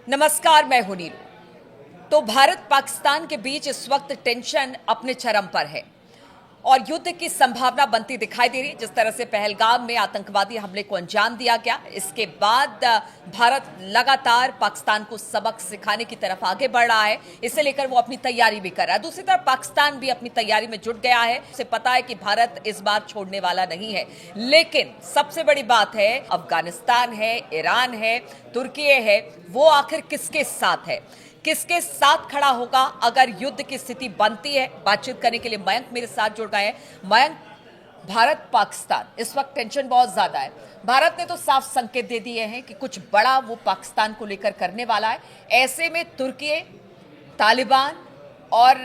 नमस्कार, मैं हूं नीरू। तो भारत पाकिस्तान के बीच इस वक्त टेंशन अपने चरम पर है और युद्ध की संभावना बनती दिखाई दे रही है। जिस तरह से पहलगाम में आतंकवादी हमले को अंजाम दिया गया, इसके बाद भारत लगातार पाकिस्तान को सबक सिखाने की तरफ आगे बढ़ रहा है। इसे लेकर वो अपनी तैयारी भी कर रहा है। दूसरी तरफ पाकिस्तान भी अपनी तैयारी में जुट गया है। उसे पता है कि भारत इस बार छोड़ने वाला नहीं है। लेकिन सबसे बड़ी बात है, अफगानिस्तान है, ईरान है, तुर्की है, वो आखिर किसके साथ है, किसके साथ खड़ा होगा अगर युद्ध की स्थिति बनती है। बातचीत करने के लिए मयंक मेरे साथ जुड़ गए हैं। मयंक, भारत पाकिस्तान इस वक्त टेंशन बहुत ज्यादा है। भारत ने तो साफ संकेत दे दिए हैं कि कुछ बड़ा वो पाकिस्तान को लेकर करने वाला है। ऐसे में तुर्की, तालिबान और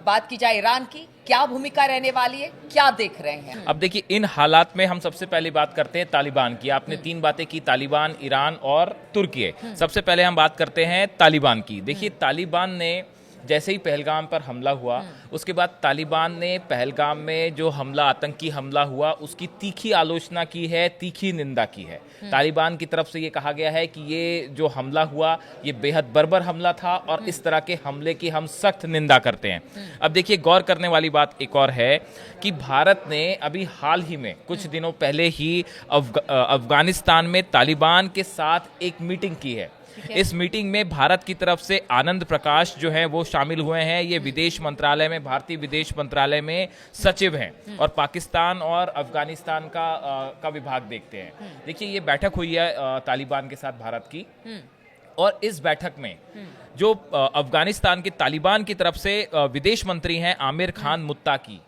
बात की जाए ईरान की, क्या भूमिका रहने वाली है, क्या देख रहे हैं? अब देखिए, इन हालात में हम सबसे पहले बात करते हैं तालिबान की। आपने तीन बातें की, तालिबान, ईरान और तुर्की। सबसे पहले हम बात करते हैं तालिबान की। देखिए, तालिबान ने जैसे ही पहलगाम पर हमला हुआ, उसके बाद तालिबान ने पहलगाम में जो हमला, आतंकी हमला हुआ, उसकी तीखी आलोचना की है, तीखी निंदा की है। तालिबान की तरफ से ये कहा गया है कि ये जो हमला हुआ, ये बेहद बर्बर हमला था और इस तरह के हमले की हम सख्त निंदा करते हैं। अब देखिए, गौर करने वाली बात एक और है कि भारत ने अभी हाल ही में कुछ दिनों पहले ही अफगानिस्तान में तालिबान के साथ एक मीटिंग की है। इस मीटिंग में भारत की तरफ से आनंद प्रकाश जो है वो शामिल हुए हैं। ये विदेश मंत्रालय में, भारतीय विदेश मंत्रालय में सचिव हैं और पाकिस्तान और अफगानिस्तान का विभाग देखते हैं। देखिए, ये बैठक हुई है तालिबान के साथ भारत की, और इस बैठक में जो अफगानिस्तान के तालिबान की तरफ से विदेश मंत्री हैं आमिर खान मुत्ताकी,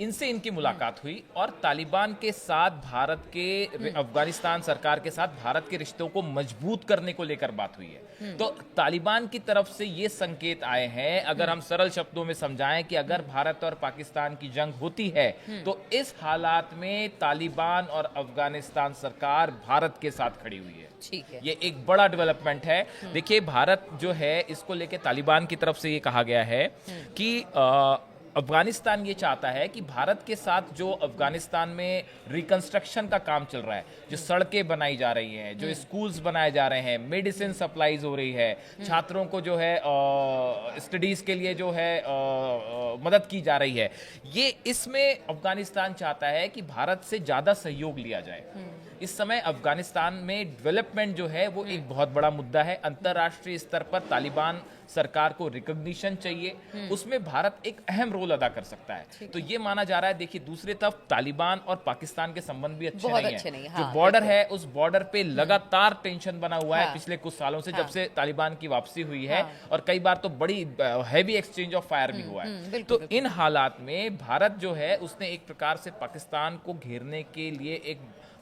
इनसे इनकी मुलाकात हुई और तालिबान के साथ भारत के, अफगानिस्तान सरकार के साथ भारत के रिश्तों को मजबूत करने को लेकर बात हुई है। तो तालिबान की तरफ से ये संकेत आए हैं, अगर हम सरल शब्दों में समझाएं, कि अगर भारत और पाकिस्तान की जंग होती है तो इस हालात में तालिबान और अफगानिस्तान सरकार भारत के साथ खड़ी हुई है। ठीक है, ये एक बड़ा डेवलपमेंट है। देखिए, भारत जो है, इसको लेकर तालिबान की तरफ से ये कहा गया है कि अफगानिस्तान ये चाहता है कि भारत के साथ जो अफगानिस्तान में रिकंस्ट्रक्शन का काम चल रहा है, जो सड़कें बनाई जा रही हैं, जो स्कूल्स बनाए जा रहे हैं, मेडिसिन सप्लाईज हो रही है, छात्रों को जो है स्टडीज के लिए जो है मदद की जा रही है, ये इसमें अफगानिस्तान चाहता है कि भारत से ज्यादा सहयोग लिया जाए। इस समय अफगानिस्तान में डेवलपमेंट जो है वो एक बहुत बड़ा मुद्दा है। अंतर्राष्ट्रीय स्तर पर तालिबान सरकार को रिकॉग्निशन चाहिए, उसमें भारत एक अहम रोल अदा कर सकता है। तो ये माना जा रहा है। देखिए, दूसरी तरफ तालिबान और पाकिस्तान के संबंध भी अच्छे नहीं है। जो बॉर्डर है, उस बॉर्डर पे लगातार टेंशन बना हुआ है पिछले कुछ सालों से, जब से तालिबान की वापसी हुई है, और कई बार तो बड़ी हैवी एक्सचेंज ऑफ फायर भी हुआ है। तो इन हालात में भारत जो है, उसने एक प्रकार से पाकिस्तान को घेरने के लिए एक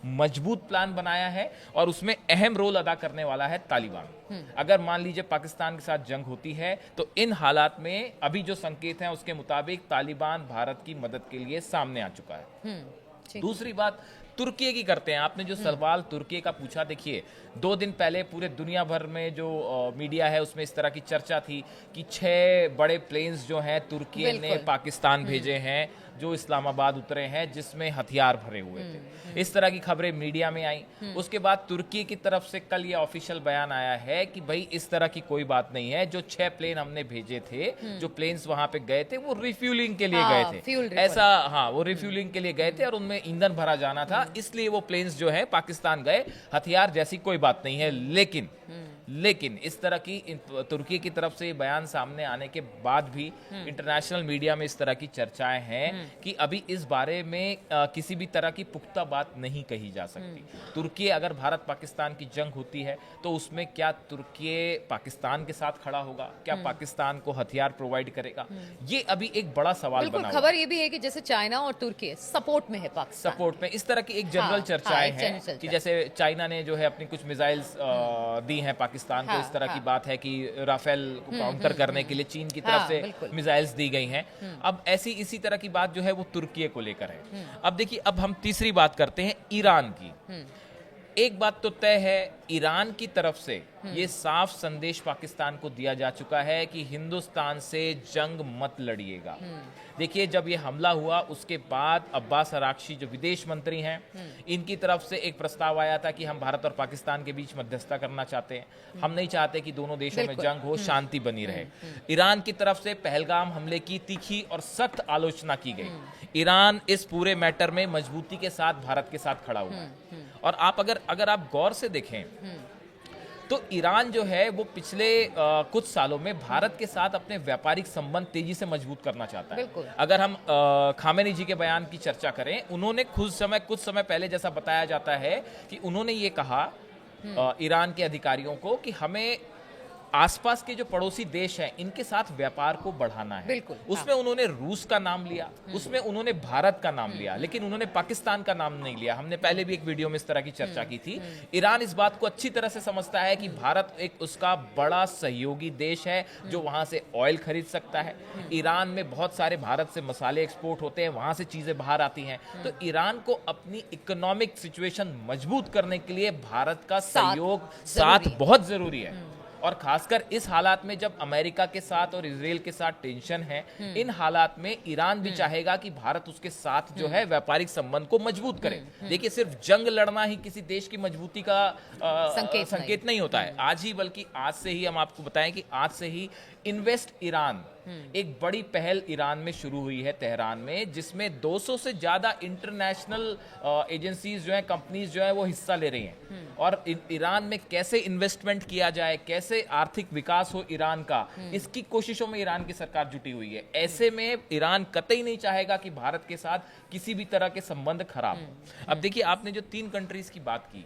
मजबूत प्लान बनाया है और उसमें अहम रोल अदा करने वाला है तालिबान। अगर मान लीजिए पाकिस्तान के साथ जंग होती है, तो इन हालात में अभी जो संकेत हैं उसके मुताबिक तालिबान भारत की मदद के लिए सामने आ चुका है। दूसरी बात तुर्की की करते हैं। आपने जो सवाल तुर्की का पूछा, देखिए, 2 दिन पहले पूरे दुनिया भर में जो मीडिया है उसमें इस तरह की चर्चा थी कि 6 बड़े प्लेन्स जो हैं तुर्की ने पाकिस्तान भेजे हैं, जो इस्लामाबाद उतरे हैं, जिसमें हथियार भरे हुए थे। इस तरह की खबरें मीडिया में आई। उसके बाद तुर्की की तरफ से कल ये ऑफिशियल बयान आया है कि भाई इस तरह की कोई बात नहीं है, जो 6 प्लेन हमने भेजे थे, जो प्लेन्स वहां पे गए थे, वो रिफ्यूलिंग के लिए गए थे। ऐसा, हाँ, वो रिफ्यूलिंग के लिए गए थे और उनमें ईंधन भरा जाना था, इसलिए वो प्लेन्स जो है पाकिस्तान गए। हथियार जैसी कोई बात नहीं है। लेकिन इस तरह की तुर्की की तरफ से बयान सामने आने के बाद भी इंटरनेशनल मीडिया में इस तरह की चर्चाएं हैं कि अभी इस बारे में किसी भी तरह की पुख्ता बात नहीं कही जा सकती। तुर्की, अगर भारत पाकिस्तान की जंग होती है तो उसमें क्या तुर्की पाकिस्तान के साथ खड़ा होगा, क्या पाकिस्तान को हथियार प्रोवाइड करेगा, ये अभी एक बड़ा सवाल बना। खबर ये भी है कि जैसे चाइना और तुर्की सपोर्ट में है, पाकिस्तान सपोर्ट में, इस तरह की एक जनरल चर्चाएं हैं कि जैसे चाइना ने जो है अपनी कुछ मिसाइल्स दी हैं पाकिस्तान को। इस तरह की बात है कि राफेल को काउंटर करने के लिए चीन की तरफ से मिसाइल्स दी गई हैं। अब इसी तरह की बात जो है वो तुर्की को लेकर है। अब देखिए, अब हम तीसरी बात करते हैं ईरान की। एक बात तो तय है, ईरान की तरफ से ये साफ संदेश पाकिस्तान को दिया जा चुका है कि हिंदुस्तान से जंग मत लड़िएगा। देखिए, जब ये हमला हुआ उसके बाद अब्बास अराक्ची जो विदेश मंत्री हैं, इनकी तरफ से एक प्रस्ताव आया था कि हम भारत और पाकिस्तान के बीच मध्यस्थता करना चाहते हैं। हम नहीं चाहते कि दोनों देशों में जंग हो, शांति बनी रहे। ईरान की तरफ से पहलगाम हमले की तीखी और सख्त आलोचना की गई। ईरान इस पूरे मैटर में मजबूती के साथ भारत के साथ खड़ा हुआ है। और आप अगर आप गौर से देखें तो ईरान जो है वो पिछले कुछ सालों में भारत के साथ अपने व्यापारिक संबंध तेजी से मजबूत करना चाहता है। अगर हम खामेनी जी के बयान की चर्चा करें, उन्होंने कुछ समय पहले, जैसा बताया जाता है कि उन्होंने ये कहा ईरान के अधिकारियों को कि हमें आसपास के जो पड़ोसी देश हैं इनके साथ व्यापार को बढ़ाना है। उसमें उन्होंने रूस का नाम लिया, उसमें उन्होंने भारत का नाम लिया, लेकिन उन्होंने पाकिस्तान का नाम नहीं लिया। हमने पहले भी एक वीडियो में इस तरह की चर्चा की थी। ईरान इस बात को अच्छी तरह से समझता है कि भारत एक उसका बड़ा सहयोगी देश है जो वहां से ऑयल खरीद सकता है। ईरान में बहुत सारे भारत से मसाले एक्सपोर्ट होते हैं, वहां से चीजें बाहर आती हैं। तो ईरान को अपनी इकोनॉमिक सिचुएशन मजबूत करने के लिए भारत का सहयोग साथ बहुत जरूरी है। और खासकर इस हालात में जब अमेरिका के साथ और इजराइल के साथ टेंशन है, इन हालात में ईरान भी चाहेगा कि भारत उसके साथ जो है व्यापारिक संबंध को मजबूत करे। देखिए, सिर्फ जंग लड़ना ही किसी देश की मजबूती का संकेत नहीं होता है। आज ही, बल्कि आज से ही हम आपको बताएं कि आज से ही इन्वेस्ट ईरान एक बड़ी पहल ईरान में शुरू हुई है, तेहरान में, जिसमें 200 से ज्यादा इंटरनेशनल एजेंसीज जो है, कंपनीज जो है वो हिस्सा ले रही हैं। और ईरान में कैसे इन्वेस्टमेंट किया जाए, कैसे आर्थिक विकास हो ईरान का, इसकी कोशिशों में ईरान की सरकार जुटी हुई है। ऐसे में ईरान कतई नहीं चाहेगा कि भारत के साथ किसी भी तरह के संबंध खराब हो। अब देखिए, आपने जो 3 कंट्रीज की बात की,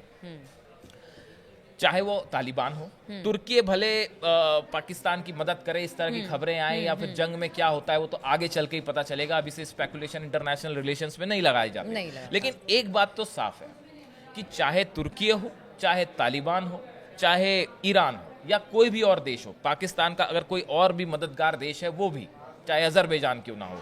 चाहे वो तालिबान हो, तुर्की भले पाकिस्तान की मदद करे, इस तरह की खबरें आए, या फिर जंग में क्या होता है वो तो आगे चल के ही पता चलेगा। अभी से स्पेकुलेशन इंटरनेशनल रिलेशंस में नहीं लगाई जाती। लेकिन एक बात तो साफ है कि चाहे तुर्की हो, चाहे तालिबान हो, चाहे ईरान हो, या कोई भी और देश हो, पाकिस्तान का अगर कोई और भी मददगार देश है, वो भी चाहे अजरबैजान क्यों ना हो,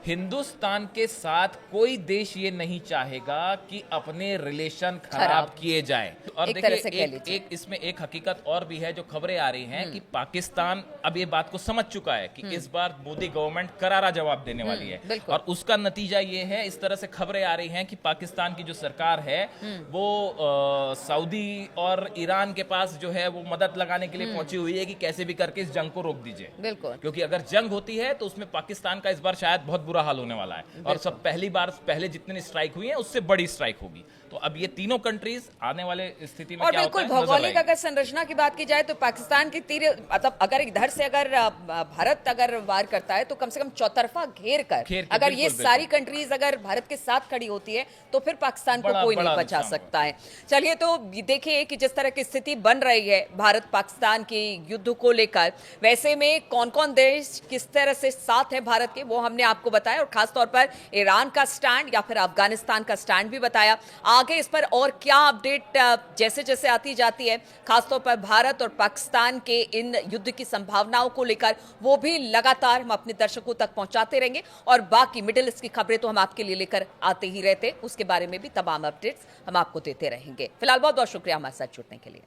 हिंदुस्तान के साथ कोई देश ये नहीं चाहेगा कि अपने रिलेशन खराब किए जाएं। और देखिए, एक इसमें एक हकीकत और भी है जो खबरें आ रही हैं कि पाकिस्तान अब ये बात को समझ चुका है कि इस बार मोदी गवर्नमेंट करारा जवाब देने वाली है। और उसका नतीजा ये है, इस तरह से खबरें आ रही हैं कि पाकिस्तान की जो सरकार है वो सऊदी और ईरान के पास जो है वो मदद लगाने के लिए पहुंची हुई है कि कैसे भी करके इस जंग को रोक दीजिए। क्योंकि अगर जंग होती है तो उसमें पाकिस्तान का इस बार शायद बहुत बुरा हाल होने वाला है। और सब पहले जितने स्ट्राइक हुई है उससे बड़ी स्ट्राइक होगी। तो अब ये तीनों कंट्रीज आने वाले स्थिति में और क्या बिल्कुल भौगोलिक अगर संरचना की बात की जाए तो पाकिस्तान की तीर, मतलब अगर इधर से अगर भारत अगर वार करता है तो कम से कम चौतरफा घेर कर अगर ये सारी कंट्रीज अगर भारत के साथ खड़ी होती है तो फिर पाकिस्तान को कोई नहीं बचा सकता है। चलिए, तो देखिए कि जिस तरह की स्थिति बन रही है भारत पाकिस्तान के युद्ध को लेकर, वैसे में कौन कौन देश किस तरह से साथ है भारत के, वो हमने आपको बताया। और खासतौर पर ईरान का स्टैंड या फिर अफगानिस्तान का स्टैंड भी बताया। आगे इस पर और क्या अपडेट जैसे जैसे आती जाती है, खासतौर पर भारत और पाकिस्तान के इन युद्ध की संभावनाओं को लेकर, वो भी लगातार हम अपने दर्शकों तक पहुंचाते रहेंगे। और बाकी मिडिल ईस्ट की खबरें तो हम आपके लिए लेकर आते ही रहते, उसके बारे में भी तमाम अपडेट्स हम आपको देते रहेंगे। फिलहाल बहुत बहुत शुक्रिया हमारे साथ जुड़ने के लिए।